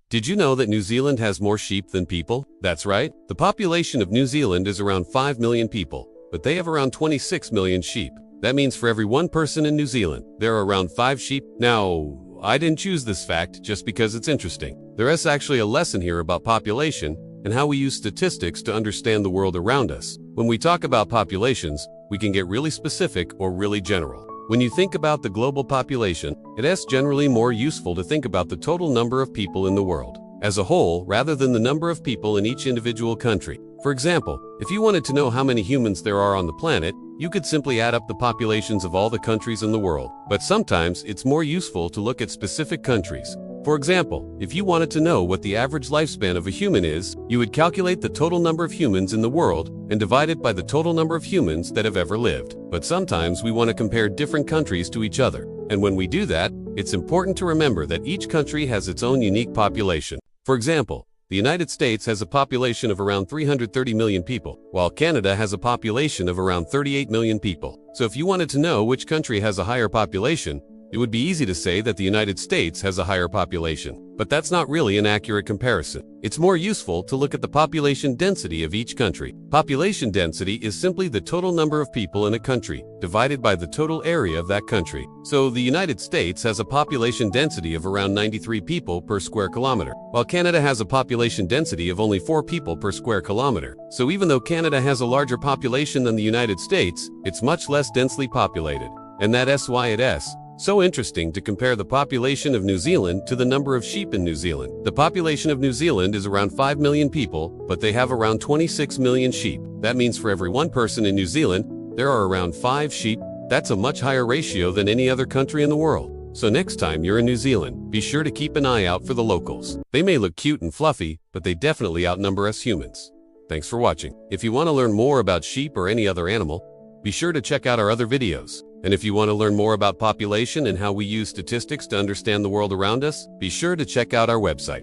Did you know that New Zealand has more sheep than people? That's right. The population of New Zealand is around 5 million people, but they have around 26 million sheep. That means for every one person in New Zealand, there are around 5 sheep. Now, I didn't choose this fact just because it's interesting. There is actually a lesson here about population and how we use statistics to understand the world around us. When we talk about populations, we can get really specific or really general. When you think about the global population, it is generally more useful to think about the total number of people in the world as a whole rather than the number of people in each individual country. For example, if you wanted to know how many humans there are on the planet, you could simply add up the populations of all the countries in the world. But sometimes it's more useful to look at specific countries. For example, if you wanted to know what the average lifespan of a human is, you would calculate the total number of humans in the world and divide it by the total number of humans that have ever lived. But sometimes we want to compare different countries to each other. And when we do that, it's important to remember that each country has its own unique population. For example, the United States has a population of around 330 million people, while Canada has a population of around 38 million people. So if you wanted to know which country has a higher population, it would be easy to say that the United States has a higher population. But that's not really an accurate comparison. It's more useful to look at the population density of each country. Population density is simply the total number of people in a country divided by the total area of that country. So the United States has a population density of around 93 people per square kilometer, while Canada has a population density of only 4 people per square kilometer. So even though Canada has a larger population than the United States, it's much less densely populated. And that's why it is so interesting to compare the population of New Zealand to the number of sheep in New Zealand. The population of New Zealand is around 5 million people, but they have around 26 million sheep. That means for every one person in New Zealand, there are around 5 sheep. That's a much higher ratio than any other country in the world. So next time you're in New Zealand, be sure to keep an eye out for the locals. They may look cute and fluffy, but they definitely outnumber us humans. Thanks for watching. If you want to learn more about sheep or any other animal, be sure to check out our other videos. And if you want to learn more about population and how we use statistics to understand the world around us, be sure to check out our website.